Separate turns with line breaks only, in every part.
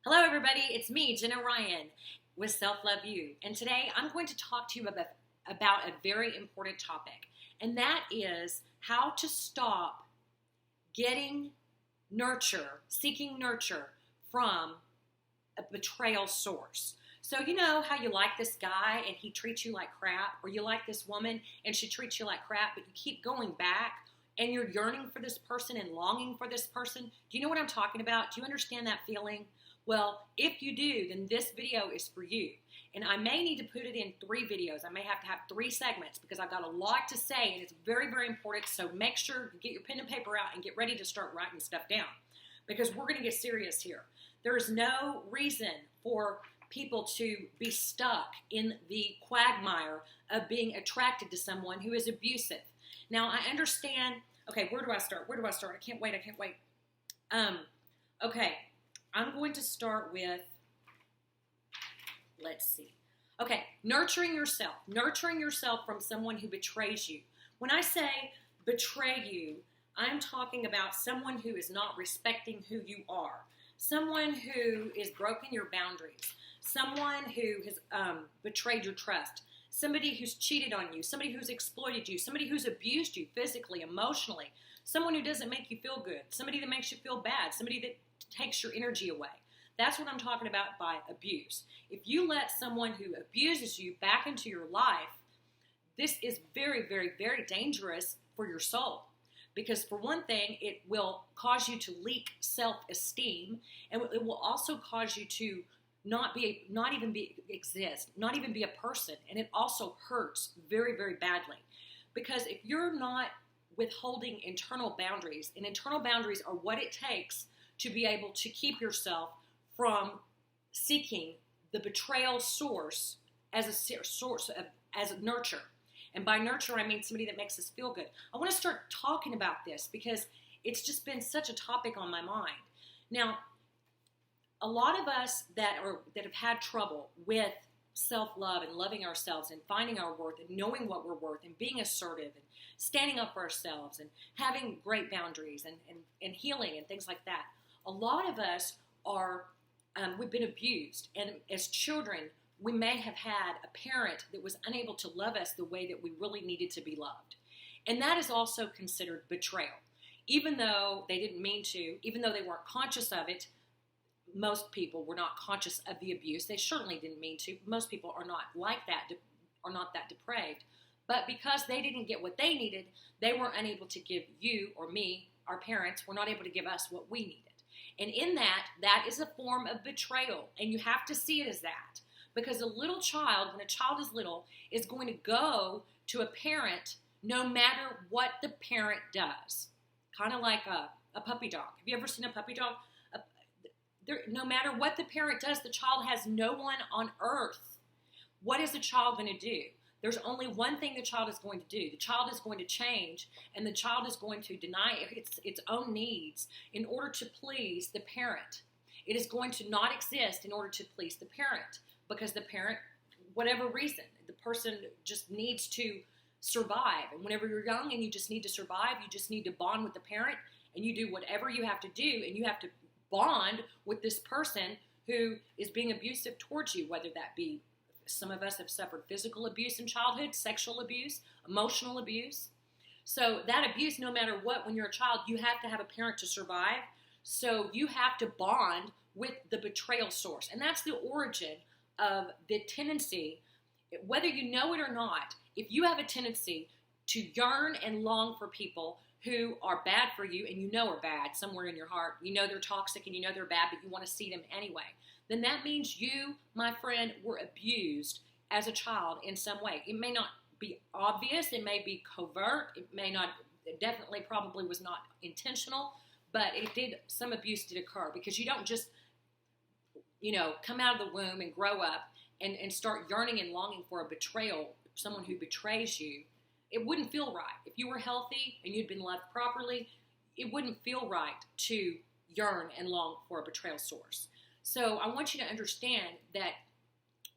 Hello, everybody. It's me, Jenna Ryan, with Self Love You. And today I'm going to talk to you about a very important topic, and that is how to stop getting seeking nurture from a betrayal source. So, you know how you like this guy and he treats you like crap, or you like this woman and she treats you like crap, but you keep going back and you're yearning for this person and longing for this person? Do you know what I'm talking about? Do you understand that feeling? Well, if you do, then this video is for you. And I may need to put it in 3 videos. I may have to have 3 segments because I've got a lot to say and it's very, very important. So make sure you get your pen and paper out and get ready to start writing stuff down because we're going to get serious here. There is no reason for people to be stuck in the quagmire of being attracted to someone who is abusive. Now, I understand. Okay, where do I start? I can't wait. Okay. I'm going to start with, let's see. Okay, nurturing yourself. Nurturing yourself from someone who betrays you. When I say betray you, I'm talking about someone who is not respecting who you are. Someone who is broken your boundaries. Someone who has betrayed your trust. Somebody who's cheated on you. Somebody who's exploited you. Somebody who's abused you physically, emotionally. Someone who doesn't make you feel good. Somebody that makes you feel bad. Somebody that takes your energy away. That's what I'm talking about by abuse. If you let someone who abuses you back into your life, this is very, very, very dangerous for your soul. Because for one thing, it will cause you to leak self-esteem, and it will also cause you to not even be a person. And it also hurts very, very badly. Because if you're not withholding internal boundaries, and internal boundaries are what it takes to be able to keep yourself from seeking the betrayal source as a nurture. And by nurture, I mean somebody that makes us feel good. I want to start talking about this because it's just been such a topic on my mind. Now, a lot of us that have had trouble with self-love and loving ourselves and finding our worth and knowing what we're worth and being assertive and standing up for ourselves and having great boundaries and healing and things like that. A lot of us we've been abused, and as children, we may have had a parent that was unable to love us the way that we really needed to be loved. And that is also considered betrayal. Even though they didn't mean to, even though they weren't conscious of it, most people were not conscious of the abuse. They certainly didn't mean to. Most people are not like that, are not that depraved. But because they didn't get what they needed, they were unable to give you or me, our parents, were not able to give us what we needed. And in that is a form of betrayal. And you have to see it as that. Because a little child, when a child is little, is going to go to a parent no matter what the parent does. Kind of like a puppy dog. Have you ever seen a puppy dog? No matter what the parent does, the child has no one on earth. What is the child going to do? There's only one thing the child is going to do. The child is going to change, and the child is going to deny its own needs in order to please the parent. It is going to not exist in order to please the parent because the parent, whatever reason, the person just needs to survive. And whenever you're young and you just need to survive, you just need to bond with the parent, and you do whatever you have to do, and you have to bond with this person who is being abusive towards you, whether that be some of us have suffered physical abuse in childhood, sexual abuse, emotional abuse. So that abuse, no matter what, when you're a child, you have to have a parent to survive. So you have to bond with the betrayal source. And that's the origin of the tendency, whether you know it or not, if you have a tendency to yearn and long for people who are bad for you and you know are bad somewhere in your heart, you know they're toxic and you know they're bad, but you want to see them anyway, then that means you, my friend, were abused as a child in some way. It may not be obvious, it may be covert, it definitely probably was not intentional, but some abuse did occur because you don't just, come out of the womb and grow up and start yearning and longing for a betrayal, someone who betrays you. It wouldn't feel right. If you were healthy and you'd been loved properly, it wouldn't feel right to yearn and long for a betrayal source. So I want you to understand that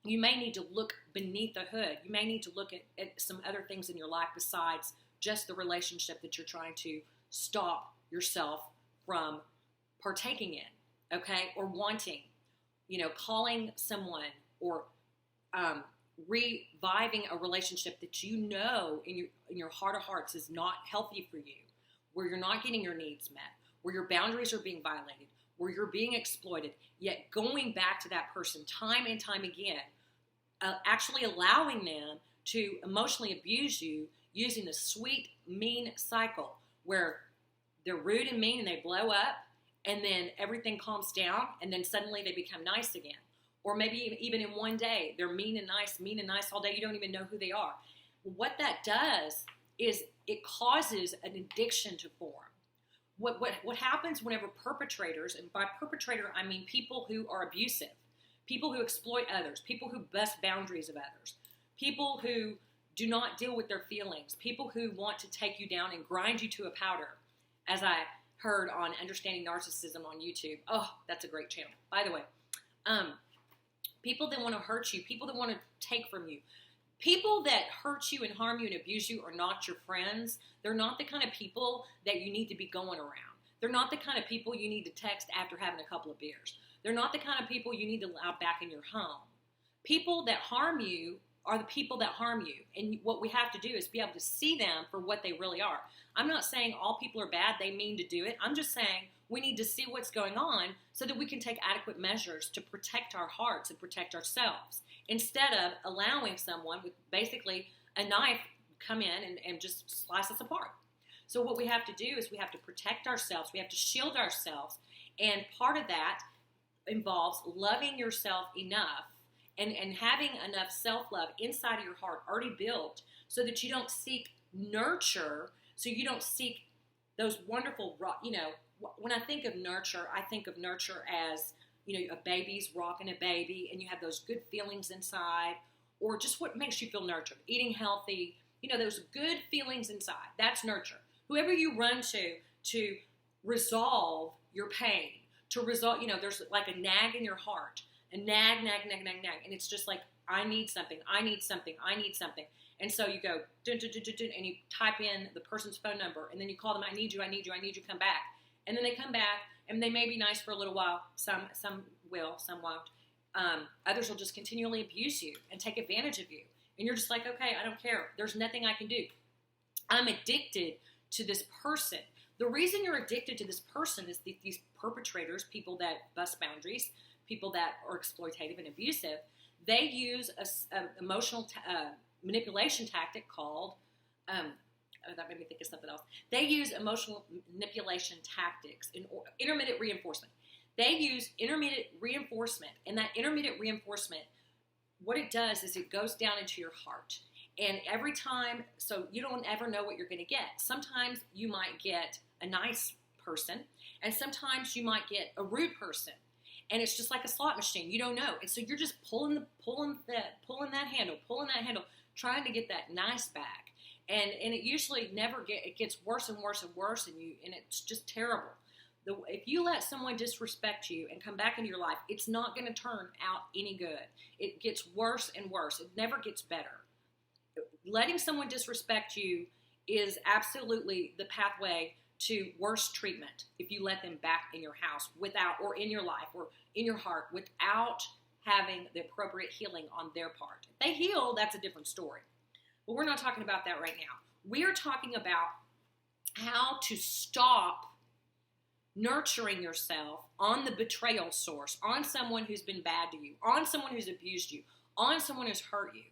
you may need to look beneath the hood. You may need to look at some other things in your life besides just the relationship that you're trying to stop yourself from partaking in, okay, or wanting. calling someone or reviving a relationship that you know in your heart of hearts is not healthy for you, where you're not getting your needs met, where your boundaries are being violated, where you're being exploited, yet going back to that person time and time again, actually allowing them to emotionally abuse you using the sweet, mean cycle where they're rude and mean and they blow up, and then everything calms down, and then suddenly they become nice again. Or maybe even in one day, they're mean and nice all day. You don't even know who they are. What that does is it causes an addiction to form. What happens whenever perpetrators, and by perpetrator I mean people who are abusive, people who exploit others, people who bust boundaries of others, people who do not deal with their feelings, people who want to take you down and grind you to a powder, as I heard on Understanding Narcissism on YouTube. Oh, that's a great channel. By the way, people that want to hurt you, people that want to take from you, people that hurt you and harm you and abuse you are not your friends. They're not the kind of people that you need to be going around. They're not the kind of people you need to text after having a couple of beers. They're not the kind of people you need to allow back in your home. People that harm you are the people that harm you. And what we have to do is be able to see them for what they really are. I'm not saying all people are bad, they mean to do it. I'm just saying we need to see what's going on so that we can take adequate measures to protect our hearts and protect ourselves, instead of allowing someone with basically a knife come in and just slice us apart. So what we have to do is we have to protect ourselves. We have to shield ourselves. And part of that involves loving yourself enough and having enough self-love inside of your heart already built so that you don't seek nurture, so you don't seek those wonderful, when I think of nurture as, a baby's rocking a baby and you have those good feelings inside, or just what makes you feel nurtured, eating healthy, those good feelings inside. That's nurture. Whoever you run to resolve your pain, to resolve, there's like a nag in your heart, a nag, and it's just like, I need something. And so you go, dun, dun, dun, dun, dun, and you type in the person's phone number, and then you call them, I need you, come back. And then they come back, and they may be nice for a little while. Some will, some won't. Others will just continually abuse you and take advantage of you. And you're just like, okay, I don't care. There's nothing I can do. I'm addicted to this person. The reason you're addicted to this person is these perpetrators, people that bust boundaries, people that are exploitative and abusive, they use an emotional manipulation tactic called, that made me think of something else. They use emotional manipulation tactics in intermittent reinforcement. They use intermittent reinforcement, and that intermittent reinforcement, what it does is it goes down into your heart. And every time, so you don't ever know what you're going to get. Sometimes you might get a nice person, and sometimes you might get a rude person. And it's just like a slot machine. You don't know. And so you're just pulling that handle, trying to get that nice back. And it usually it gets worse and worse and worse, and it's just terrible. If you let someone disrespect you and come back into your life, it's not going to turn out any good. It gets worse and worse. It never gets better. Letting someone disrespect you is absolutely the pathway to worse treatment if you let them back in your house or in your life or in your heart without having the appropriate healing on their part. If they heal, that's a different story. But we're not talking about that right now. We are talking about how to stop nurturing yourself on the betrayal source, on someone who's been bad to you, on someone who's abused you, on someone who's hurt you.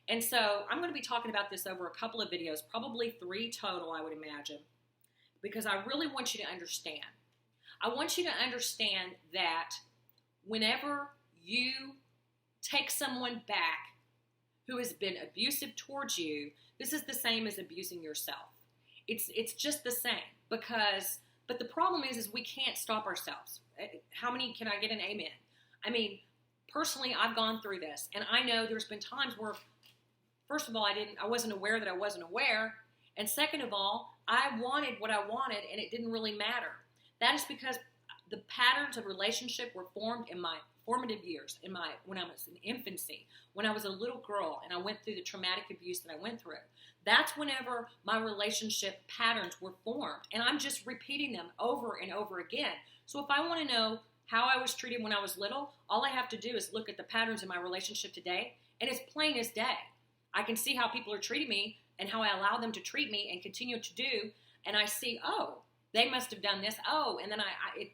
And so I'm going to be talking about this over a couple of videos, probably 3 total, I would imagine, because I really want you to understand. I want you to understand that whenever you take someone back who has been abusive towards you, this is the same as abusing yourself. It's just the same but the problem is we can't stop ourselves. How many can I get an amen? I mean, personally, I've gone through this, and I know there's been times where, first of all, I wasn't aware that I wasn't aware, and second of all, I wanted what I wanted, and it didn't really matter. That is because the patterns of relationship were formed in my formative years, when I was in infancy, when I was a little girl, and I went through the traumatic abuse that I went through. That's whenever my relationship patterns were formed, and I'm just repeating them over and over again. So if I want to know how I was treated when I was little, all I have to do is look at the patterns in my relationship today, and it's plain as day. I can see how people are treating me and how I allow them to treat me and continue to do, and I see, oh, they must have done this. Oh, and then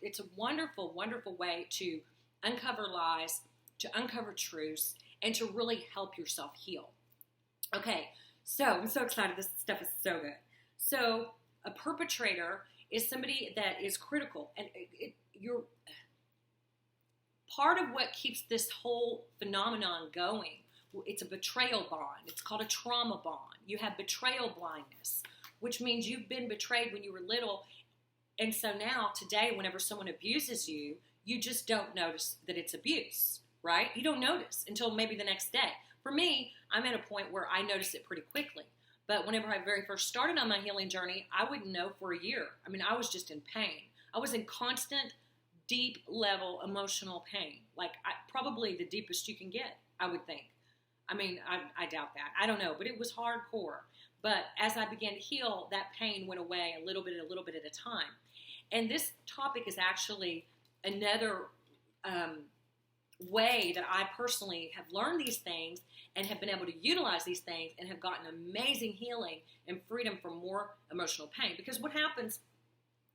it's a wonderful, wonderful way to uncover lies, to uncover truths, and to really help yourself heal. Okay, so I'm so excited. This stuff is so good. So a perpetrator is somebody that is critical, and you're part of what keeps this whole phenomenon going. It's a betrayal bond. It's called a trauma bond. You have betrayal blindness, which means you've been betrayed when you were little. And so now, today, whenever someone abuses you, you just don't notice that it's abuse, right? You don't notice until maybe the next day. For me, I'm at a point where I notice it pretty quickly. But whenever I very first started on my healing journey, I wouldn't know for a year. I mean, I was just in pain. I was in constant, deep level emotional pain. Like, probably the deepest you can get, I would think. I mean, I doubt that. I don't know, but it was hardcore. But as I began to heal, that pain went away a little bit at a time. And this topic is actually another way that I personally have learned these things and have been able to utilize these things and have gotten amazing healing and freedom from more emotional pain. Because what happens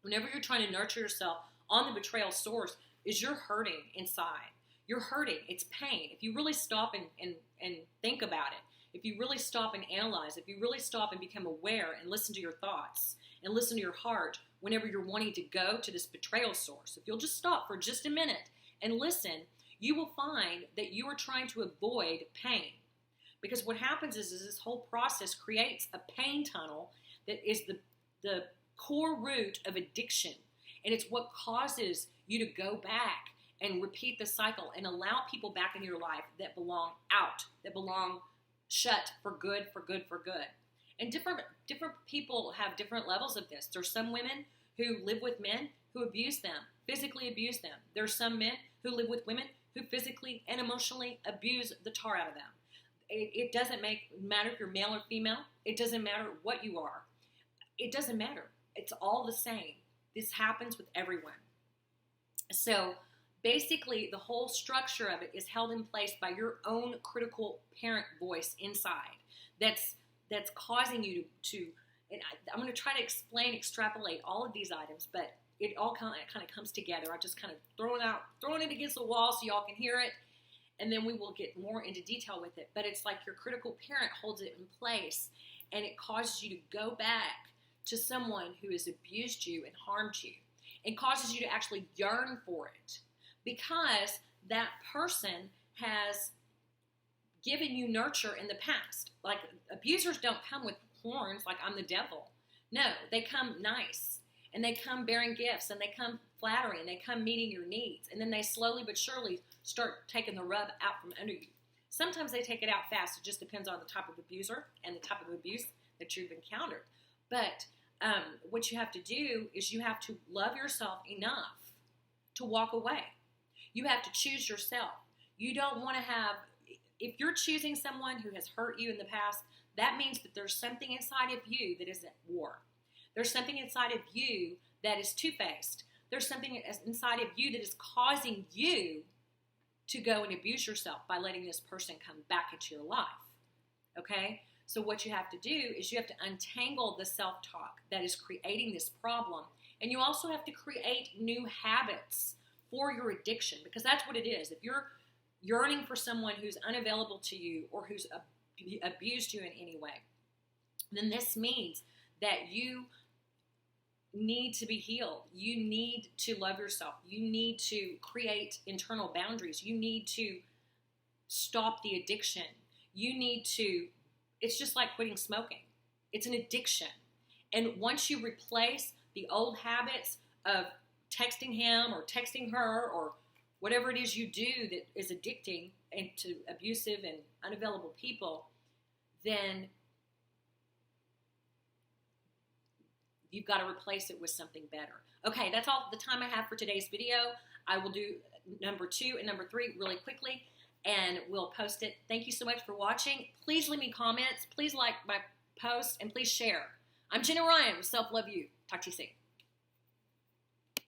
whenever you're trying to nurture yourself on the betrayal source is you're hurting inside. You're hurting. It's pain. If you really stop and think about it, if you really stop and analyze, if you really stop and become aware and listen to your thoughts and listen to your heart whenever you're wanting to go to this betrayal source, if you'll just stop for just a minute and listen, you will find that you are trying to avoid pain. Because what happens is this whole process creates a pain tunnel that is the core root of addiction. And it's what causes you to go back and repeat the cycle and allow people back in your life that belong out, that belong shut for good. And different people have different levels of this. There's some women who live with men who abuse them, physically abuse them. There's some men who live with women who physically and emotionally abuse the tar out of them. It doesn't matter if you're male or female. It doesn't matter what you are. It doesn't matter. It's all the same. This happens with everyone. So basically, the whole structure of it is held in place by your own critical parent voice inside that's causing you to and I'm going to try to extrapolate all of these items, but it all kind of comes together. I just kind of throwing it against the wall so y'all can hear it, and then we will get more into detail with it. But it's like your critical parent holds it in place, and it causes you to go back to someone who has abused you and harmed you, and causes you to actually yearn for it because that person has given you nurture in the past. Like, abusers don't come with horns like I'm the devil. No, they come nice, and they come bearing gifts, and they come flattering, and they come meeting your needs, and then they slowly but surely start taking the rub out from under you. Sometimes they take it out fast. It just depends on the type of abuser and the type of abuse that you've encountered. But what you have to do is you have to love yourself enough to walk away. You have to choose yourself. You don't want to have, if you're choosing someone who has hurt you in the past, that means that there's something inside of you that is at war. There's something inside of you that is two-faced. There's something inside of you that is causing you to go and abuse yourself by letting this person come back into your life. Okay? So what you have to do is you have to untangle the self-talk that is creating this problem. And you also have to create new habits for your addiction, because that's what it is. If you're yearning for someone who's unavailable to you or who's abused you in any way, then this means that you need to be healed. You need to love yourself. You need to create internal boundaries. You need to stop the addiction. You need to, it's just like quitting smoking. It's an addiction. And once you replace the old habits of texting him or texting her or whatever it is you do that is addicting and to abusive and unavailable people, then you've got to replace it with something better. Okay, that's all the time I have for today's video. I will do number 2 and number 3 really quickly, and we'll post it. Thank you so much for watching. Please leave me comments. Please like my post, and please share. I'm Jenna Ryan with Self Love You. Talk to you soon.